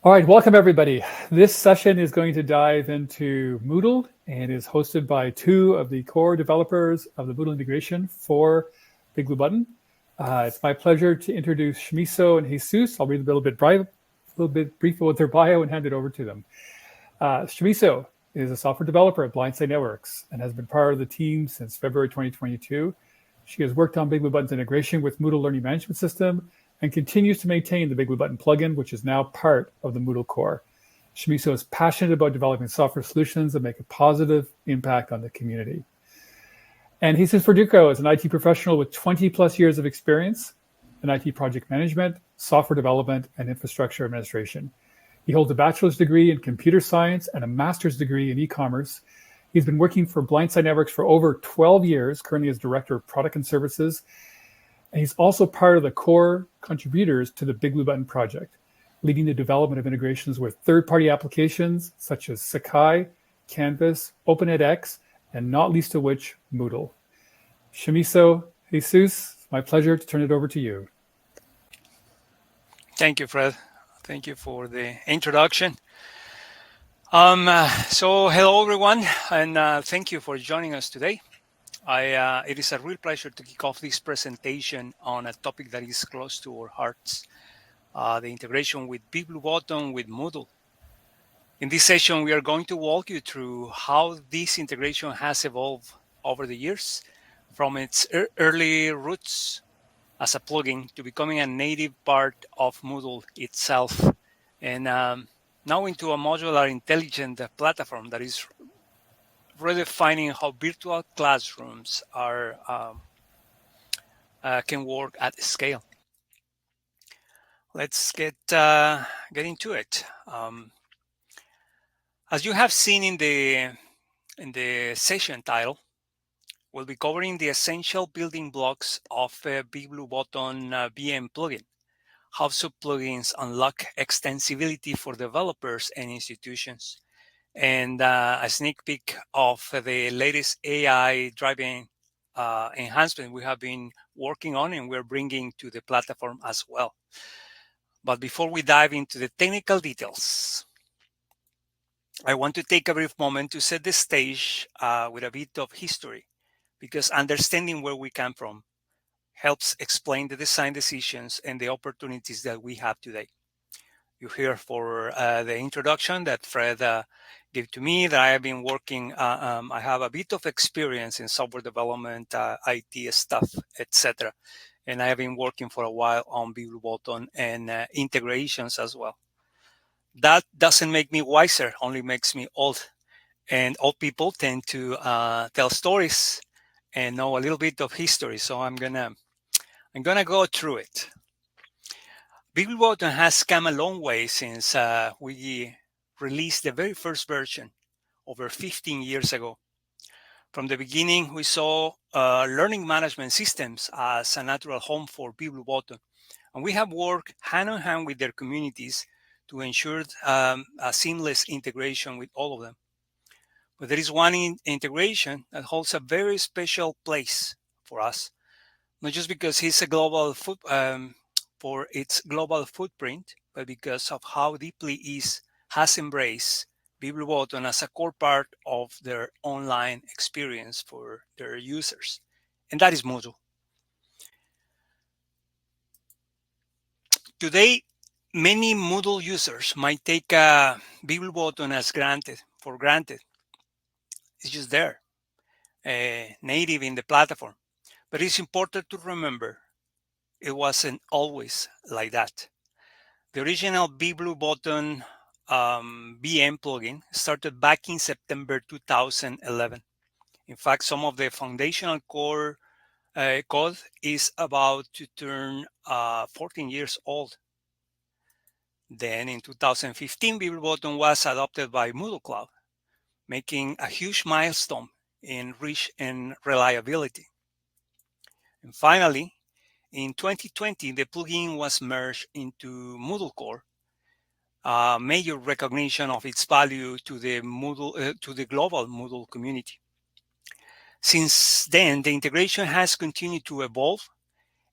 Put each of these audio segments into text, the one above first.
All right, welcome everybody. This session is going to dive into Moodle and is hosted by two of the core developers of the Moodle integration for BigBlueButton. It's my pleasure to introduce Shmiso and Jesus. I'll read a little bit brief about their bio and hand it over to them. Shmiso is a software developer at Blindside Networks and has been part of the team since February 2022. She has worked on BigBlueButton's integration with Moodle Learning Management System and continues to maintain the BigBlueButton plugin, which is now part of the Moodle core. Shmiso is passionate about developing software solutions that make a positive impact on the community. And Jesus Verdugo is an IT professional with 20 plus years of experience in IT project management, software development, and infrastructure administration. He holds a bachelor's degree in computer science and a master's degree in e-commerce. He's been working for Blindside Networks for over 12 years, currently as director of product and services. And he's also part of the core contributors to the BigBlueButton project, leading the development of integrations with third-party applications such as Sakai, Canvas, OpenEdX, and not least of which, Moodle. Shmiso, Jesus, it's my pleasure to turn it over to you. Thank you, Fred. Thank you for the introduction. Hello, everyone, and thank you for joining us today. It is a real pleasure to kick off this presentation on a topic that is close to our hearts, the integration with BigBlueButton with Moodle. In this session, we are going to walk you through how this integration has evolved over the years, from its early roots as a plugin to becoming a native part of Moodle itself, and now into a modular intelligent platform that is redefining how virtual classrooms can work at scale. Let's get into it. As you have seen in the session title, we'll be covering the essential building blocks of a BigBlueButton VM plugin, how subplugins unlock extensibility for developers and institutions, and a sneak peek of the latest AI-driven enhancement we have been working on and we're bringing to the platform as well. But before we dive into the technical details, I want to take a brief moment to set the stage with a bit of history, because understanding where we come from helps explain the design decisions and the opportunities that we have today. You hear for the introduction that Fred gave to me, that I have been working, I have a bit of experience in software development, IT stuff, etc. And I have been working for a while on BigBlueButton and integrations as well. That doesn't make me wiser, only makes me old. And old people tend to tell stories and know a little bit of history. So I'm gonna go through it. BigBlueButton has come a long way since we released the very first version over 15 years ago. From the beginning, we saw learning management systems as a natural home for BigBlueButton, and we have worked hand in hand with their communities to ensure a seamless integration with all of them. But there is one integration that holds a very special place for us, not just because it's a global for its global footprint, but because of how deeply it has embraced BigBlueButton as a core part of their online experience for their users, and that is Moodle. Today, many Moodle users might take BigBlueButton as for granted. It's just there, native in the platform. But it's important to remember it wasn't always like that. The original BigBlueButton VM plugin started back in September 2011. In fact, some of the foundational core code is about to turn 14 years old. Then in 2015, BigBlueButton was adopted by Moodle Cloud, making a huge milestone in reach and reliability. And finally, in 2020, the plugin was merged into Moodle Core, major recognition of its value to the global Moodle community. Since then, the integration has continued to evolve,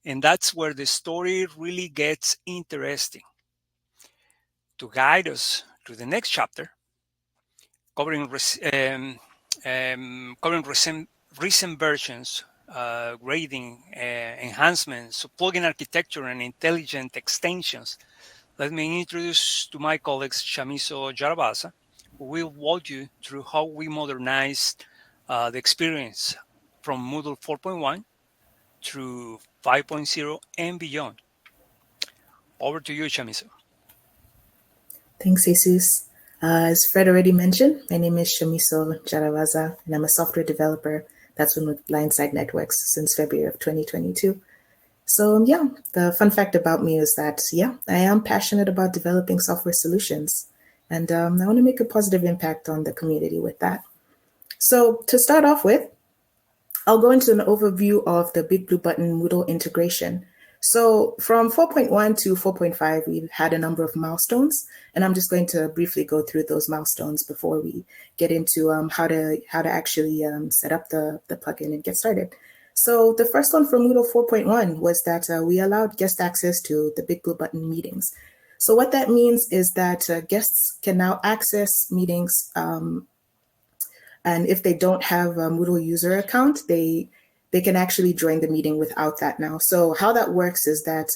and that's where the story really gets interesting. To guide us to the next chapter, covering recent versions, grading, enhancements, plugin architecture, and intelligent extensions, let me introduce to my colleagues Shamiso Jarabasa, who will walk you through how we modernized the experience from Moodle 4.1 through 5.0 and beyond. Over to you, Shamiso. Thanks, Jesus. As Fred already mentioned, my name is Shamiso Jaravaza, and I'm a software developer that's been with Blindside Networks since February of 2022. So the fun fact about me is that, I am passionate about developing software solutions, and I want to make a positive impact on the community with that. So to start off with, I'll go into an overview of the BigBlueButton Moodle integration. So from 4.1 to 4.5, we've had a number of milestones, and I'm just going to briefly go through those milestones before we get into how to actually set up the plugin and get started. So the first one for Moodle 4.1 was that we allowed guest access to the BigBlueButton meetings. So what that means is that guests can now access meetings, and if they don't have a Moodle user account, they can actually join the meeting without that now. So how that works is that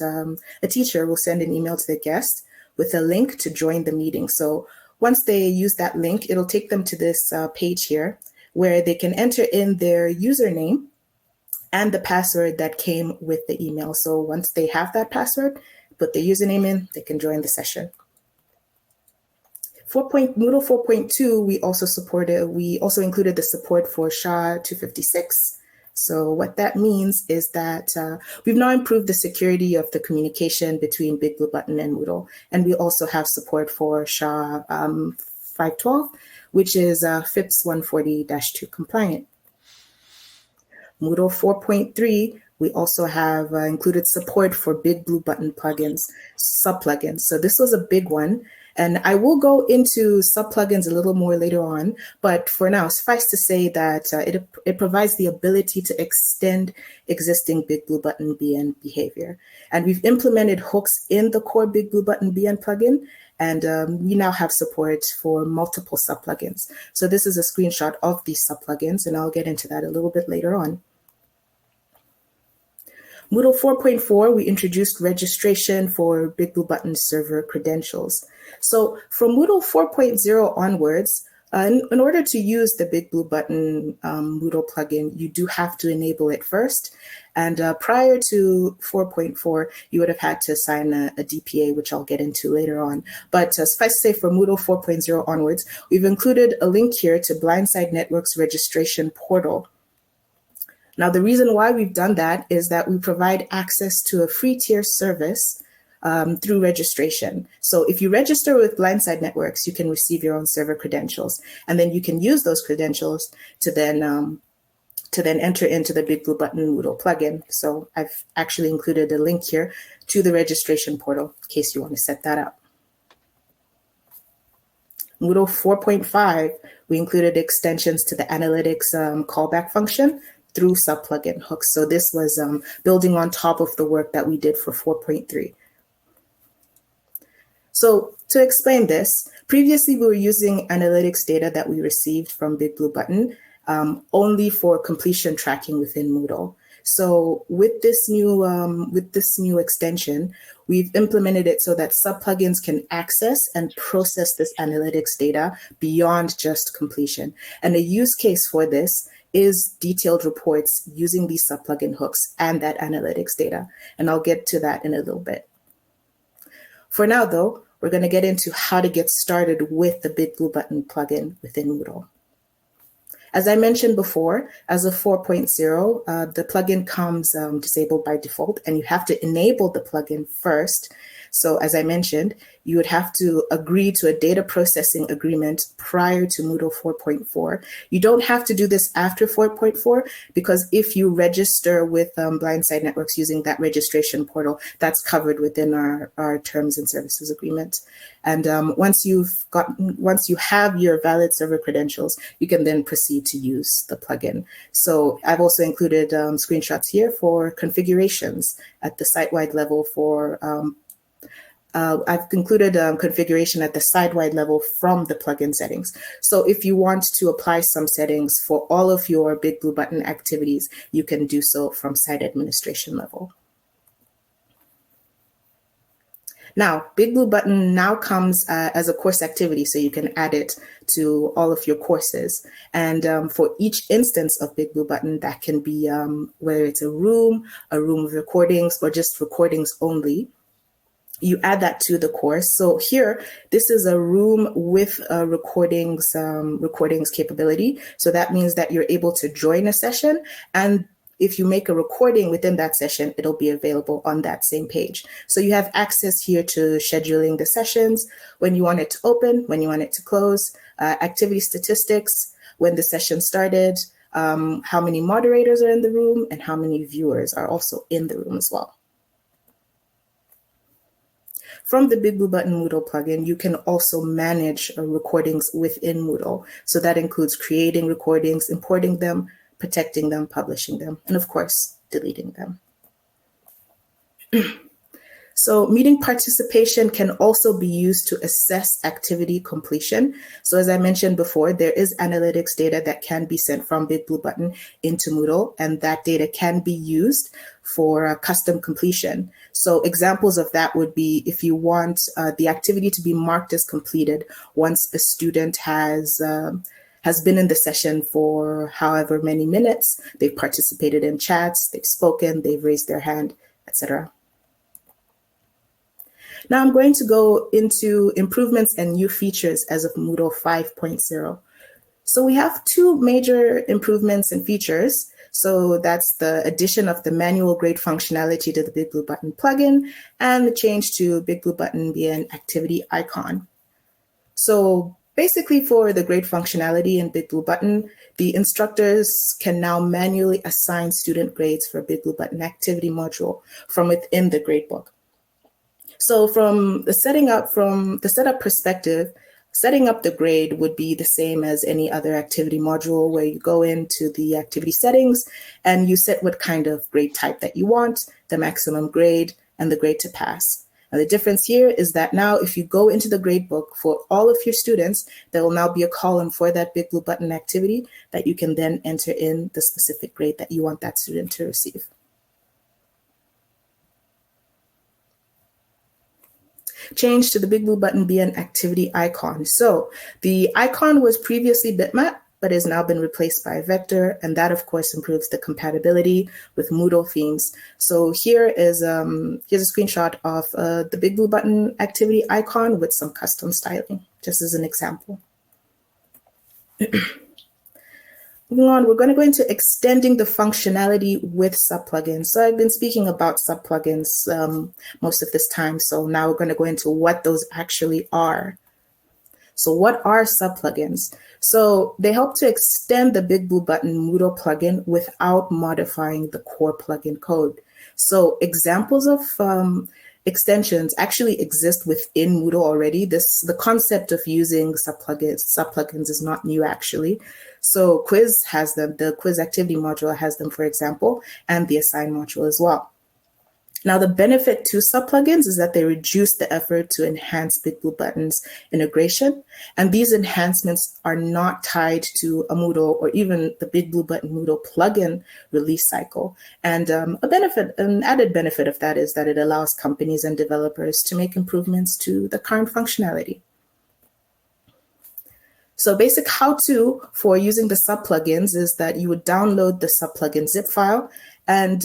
a teacher will send an email to the guest with a link to join the meeting. So once they use that link, it'll take them to this page here where they can enter in their username and the password that came with the email. So once they have that password, put the username in, they can join the session. Moodle 4.2, we also included the support for SHA-256. So what that means is that we've now improved the security of the communication between BigBlueButton and Moodle. And we also have support for SHA-512, which is FIPS 140-2 compliant. Moodle 4.3, we also have included support for BigBlueButton plugins, subplugins. So this was a big one. And I will go into subplugins a little more later on, but for now, suffice to say that it provides the ability to extend existing BigBlueButton BN behavior. And we've implemented hooks in the core BigBlueButton BN plugin, and we now have support for multiple subplugins. So this is a screenshot of these subplugins, and I'll get into that a little bit later on. Moodle 4.4, we introduced registration for BigBlueButton server credentials. So from Moodle 4.0 onwards, in order to use the BigBlueButton Moodle plugin, you do have to enable it first. And prior to 4.4, you would have had to sign a DPA, which I'll get into later on. But suffice to say, for Moodle 4.0 onwards, we've included a link here to Blindside Network's registration portal. Now, the reason why we've done that is that we provide access to a free tier service through registration. So if you register with Blindside Networks, you can receive your own server credentials, and then you can use those credentials to then enter into the BigBlueButton Moodle plugin. So I've actually included a link here to the registration portal in case you want to set that up. Moodle 4.5, we included extensions to the analytics callback function through subplugin hooks. So this was building on top of the work that we did for 4.3. So to explain this, previously we were using analytics data that we received from BigBlueButton only for completion tracking within Moodle. So with this new extension, we've implemented it so that subplugins can access and process this analytics data beyond just completion. And a use case for this is detailed reports using these subplugin hooks and that analytics data. And I'll get to that in a little bit. For now, though, we're going to get into how to get started with the BigBlueButton plugin within Moodle. As I mentioned before, as of 4.0, the plugin comes disabled by default, and you have to enable the plugin first. So as I mentioned, you would have to agree to a data processing agreement prior to Moodle 4.4. You don't have to do this after 4.4, because if you register with Blindside Networks using that registration portal, that's covered within our terms and services agreement. And once you have your valid server credentials, you can then proceed to use the plugin. So I've also included screenshots here for configurations at the site-wide level for I've included configuration at the site-wide level from the plugin settings. So if you want to apply some settings for all of your BigBlueButton activities, you can do so from site administration level. Now, BigBlueButton now comes as a course activity, so you can add it to all of your courses. And for each instance of BigBlueButton, that can be whether it's a room of recordings, or just recordings only, you add that to the course. So here, this is a room with recordings capability. So that means that you're able to join a session, and if you make a recording within that session, it'll be available on that same page. So you have access here to scheduling the sessions, when you want it to open, when you want it to close, activity statistics, when the session started, how many moderators are in the room, and how many viewers are also in the room as well. From the BigBlueButton Moodle plugin, you can also manage recordings within Moodle. So that includes creating recordings, importing them, protecting them, publishing them, and of course, deleting them. So meeting participation can also be used to assess activity completion. So as I mentioned before, there is analytics data that can be sent from BigBlueButton into Moodle, and that data can be used for custom completion. So examples of that would be if you want the activity to be marked as completed once a student has been in the session for however many minutes, they've participated in chats, they've spoken, they've raised their hand, etc. Now I'm going to go into improvements and new features as of Moodle 5.0. So we have two major improvements and features. So that's the addition of the manual grade functionality to the BigBlueButton plugin and the change to BigBlueButton be an activity icon. So basically for the grade functionality in BigBlueButton, the instructors can now manually assign student grades for BigBlueButton activity module from within the gradebook. So from the setup perspective, setting up the grade would be the same as any other activity module, where you go into the activity settings and you set what kind of grade type that you want, the maximum grade, and the grade to pass. Now, the difference here is that now if you go into the gradebook for all of your students, there will now be a column for that BigBlueButton activity that you can then enter in the specific grade that you want that student to receive. Change to the BigBlueButton be an activity icon. So the icon was previously bitmap, but has now been replaced by vector, and that of course improves the compatibility with Moodle themes. So here's a screenshot of the BigBlueButton activity icon with some custom styling, just as an example. Moving on, we're going to go into extending the functionality with subplugins. So I've been speaking about subplugins most of this time. So now we're going to go into what those actually are. So what are subplugins? So they help to extend the BigBlueButton Moodle plugin without modifying the core plugin code. So examples of extensions actually exist within Moodle already. The concept of using subplugins is not new actually. So Quiz has them, the Quiz activity module has them, for example, and the Assign module as well. Now, the benefit to subplugins is that they reduce the effort to enhance BigBlueButton's integration, and these enhancements are not tied to a Moodle or even the BigBlueButton Moodle plugin release cycle. And an added benefit of that is that it allows companies and developers to make improvements to the current functionality. So basic how-to for using the subplugins is that you would download the subplugin zip file. And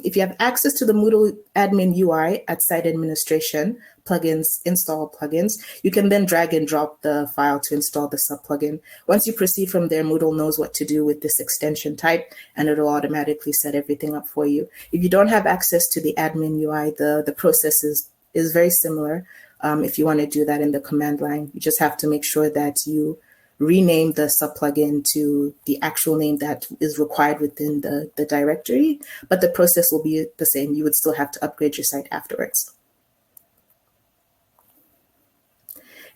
if you have access to the Moodle admin UI at site administration, plugins, install plugins, you can then drag and drop the file to install the subplugin. Once you proceed from there, Moodle knows what to do with this extension type, and it'll automatically set everything up for you. If you don't have access to the admin UI, the process is very similar. If you want to do that in the command line, you just have to make sure that you rename the subplugin to the actual name that is required within the directory, but the process will be the same. You would still have to upgrade your site afterwards.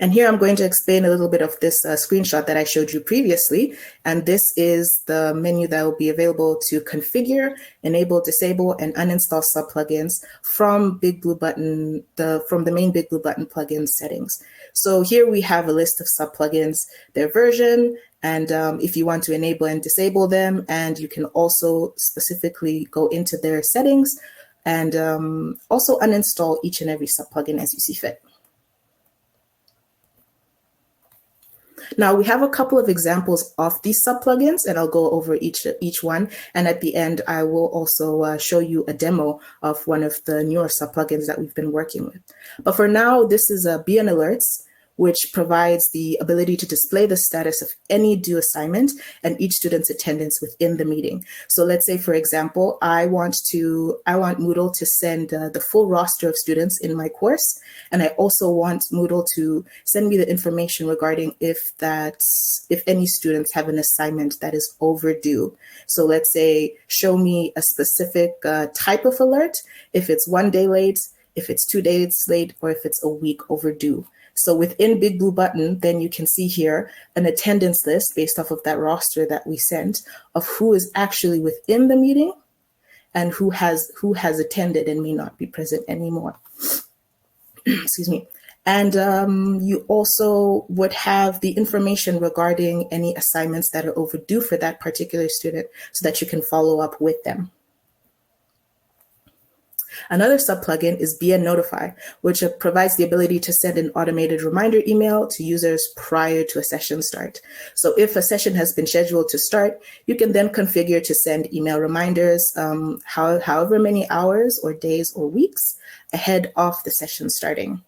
And here I'm going to explain a little bit of this screenshot that I showed you previously. And this is the menu that will be available to configure, enable, disable, and uninstall subplugins from BigBlueButton, from the main BigBlueButton plugin settings. So here we have a list of subplugins, their version, and if you want to enable and disable them, and you can also specifically go into their settings and also uninstall each and every subplugin as you see fit. Now we have a couple of examples of these subplugins, and I'll go over each one. And at the end, I will also show you a demo of one of the newer subplugins that we've been working with. But for now, this is a BN Alerts, which provides the ability to display the status of any due assignment and each student's attendance within the meeting. So let's say, for example, I want Moodle to send the full roster of students in my course, and I also want Moodle to send me the information regarding if any students have an assignment that is overdue. So let's say, show me a specific type of alert, if it's 1 day late, if it's 2 days late, or if it's a week overdue. So within BigBlueButton, then you can see here an attendance list based off of that roster that we sent of who is actually within the meeting and who has attended and may not be present anymore. Excuse me. And you also would have the information regarding any assignments that are overdue for that particular student so that you can follow up with them. Another subplugin is BN Notify, which provides the ability to send an automated reminder email to users prior to a session start. So if a session has been scheduled to start, you can then configure to send email reminders however many hours or days or weeks ahead of the session starting.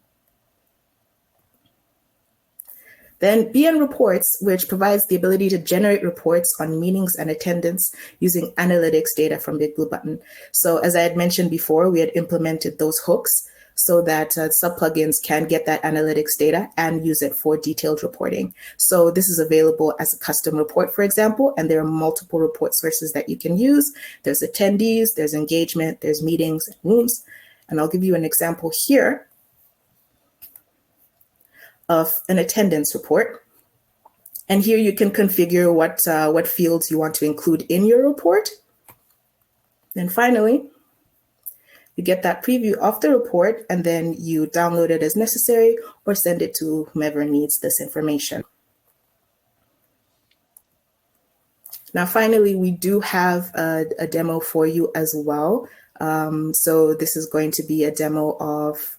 Then BN Reports, which provides the ability to generate reports on meetings and attendance using analytics data from BigBlueButton. So as I had mentioned before, we had implemented those hooks so that subplugins can get that analytics data and use it for detailed reporting. So this is available as a custom report, for example, and there are multiple report sources that you can use. There's attendees, there's engagement, there's meetings and rooms. And I'll give you an example here of an attendance report. And here you can configure what fields you want to include in your report. Then finally, you get that preview of the report, and then you download it as necessary or send it to whomever needs this information. Now, finally, we do have a demo for you as well. So this is going to be a demo of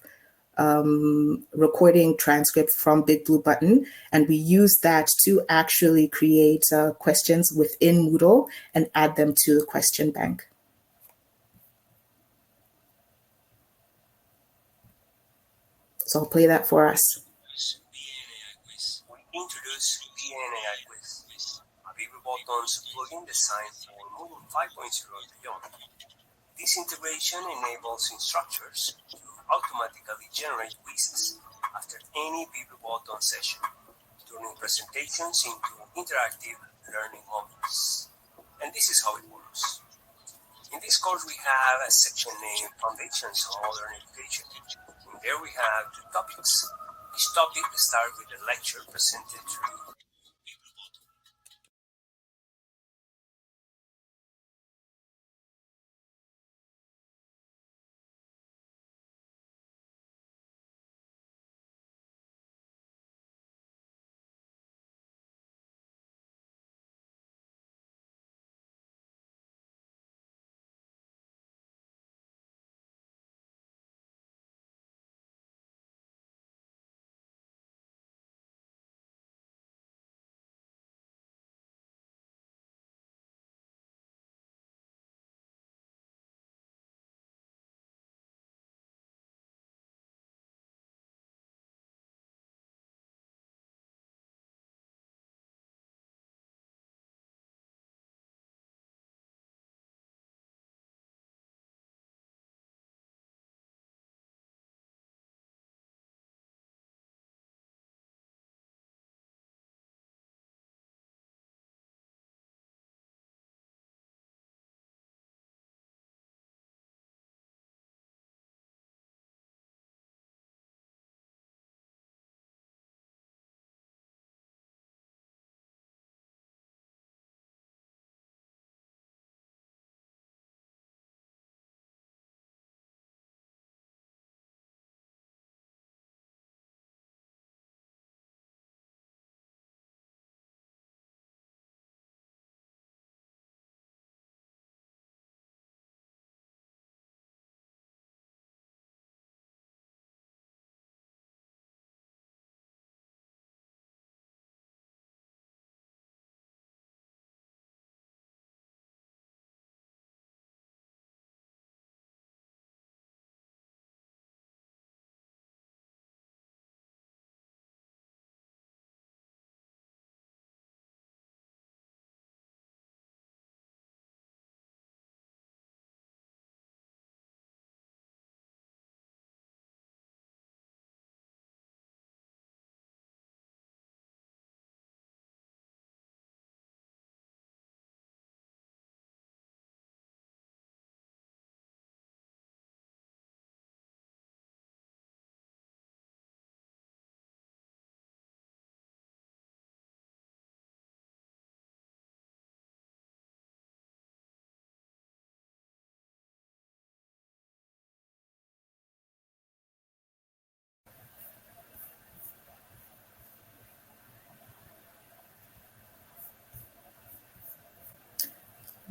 recording transcripts from BigBlueButton, and we use that to actually create questions within Moodle and add them to the question bank. So I'll play that for us. We introduce BNAI Quiz, a BigBlueButton plugin designed for Moodle 5.0 and beyond. This integration enables instructors to automatically generate quizzes after any BigBlueButton session, turning presentations into interactive learning moments. And this is how it works. In this course, we have a section named Foundations of Modern Education. And there we have 2 topics. Each topic starts with a lecture presented through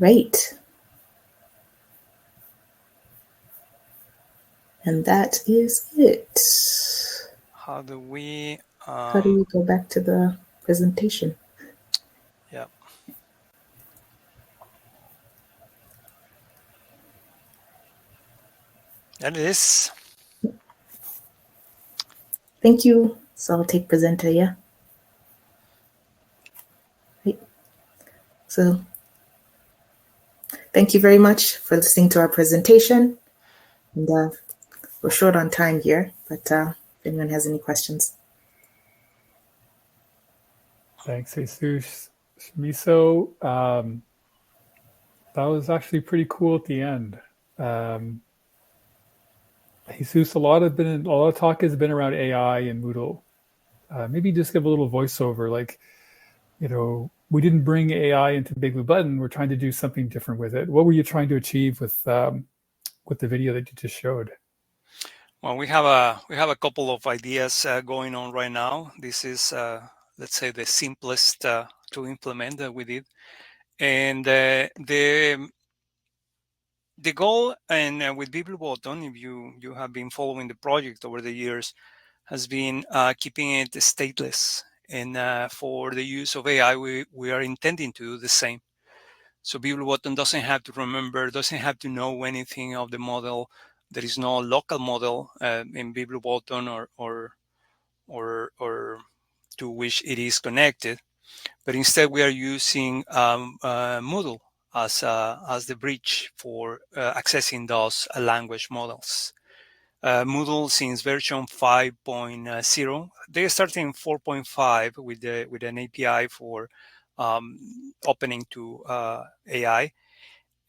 Right. And that is it. How do we... How do we go back to the presentation? Yeah. That it is. Thank you. So I'll take presenter, yeah? Right. So thank you very much for listening to our presentation. And we're short on time here, but if anyone has any questions. Thanks, Jesus. Shimiso, that was actually pretty cool at the end. Jesus, a lot of talk has been around AI and Moodle. Maybe just give a little voiceover, like, we didn't bring AI into BigBlueButton. We're trying to do something different with it. What were you trying to achieve with the video that you just showed? Well, we have a couple of ideas going on right now. This is, let's say, the simplest to implement that we did, and the goal, and with BigBlueButton, if you have been following the project over the years, has been keeping it stateless. And for the use of AI, we are intending to do the same. So BigBlueButton doesn't have to remember, doesn't have to know anything of the model. There is no local model in BigBlueButton or to which it is connected, but instead we are using Moodle as the bridge for accessing those language models. Moodle, since version 5.0, they started in 4.5 with an API for opening to AI,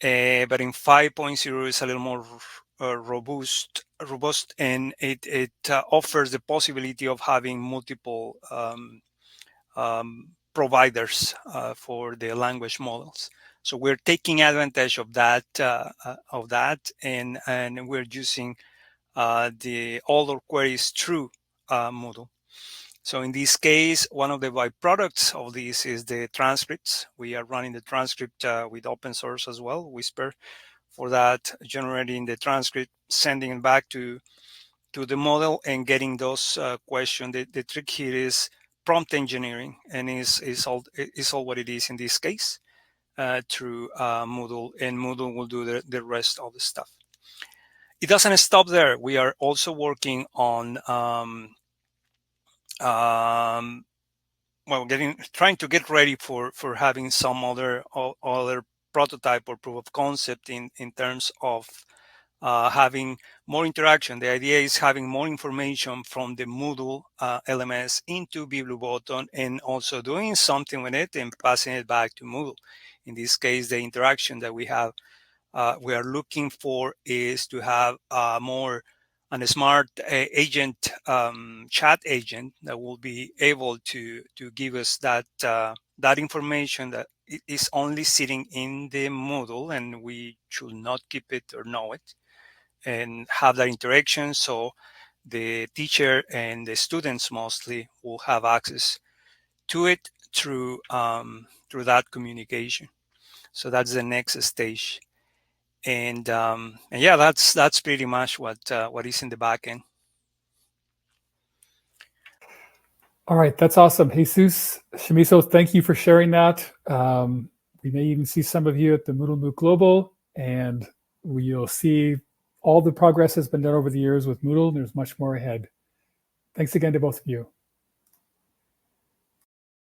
but in 5.0 is a little more robust, and it offers the possibility of having multiple providers for the language models. So we're taking advantage of that, and we're using the older queries through Moodle. So in this case, one of the byproducts of this is the transcripts. We are running the transcript with open source as well, Whisper, for that, generating the transcript, sending it back to the model and getting those questions. The trick here is prompt engineering, and is all what it is in this case through Moodle, and Moodle will do the rest of the stuff. It doesn't stop there. We are also working on trying to get ready for having some other prototype or proof of concept in terms of having more interaction. The idea is having more information from the Moodle LMS into BigBlueButton, and also doing something with it and passing it back to Moodle. In this case, the interaction that we are looking for is to have more a smart agent, chat agent, that will be able to give us that information that is only sitting in the Moodle, and we should not keep it or know it, and have that interaction. So the teacher and the students mostly will have access to it through that communication. So that's the next stage. And yeah, that's pretty much what is in the backend. All right, that's awesome. Jesus, Shimiso, thank you for sharing that. We may even see some of you at the Moodle MOOC Global, and we'll see all the progress has been done over the years with Moodle. There's much more ahead. Thanks again to both of you.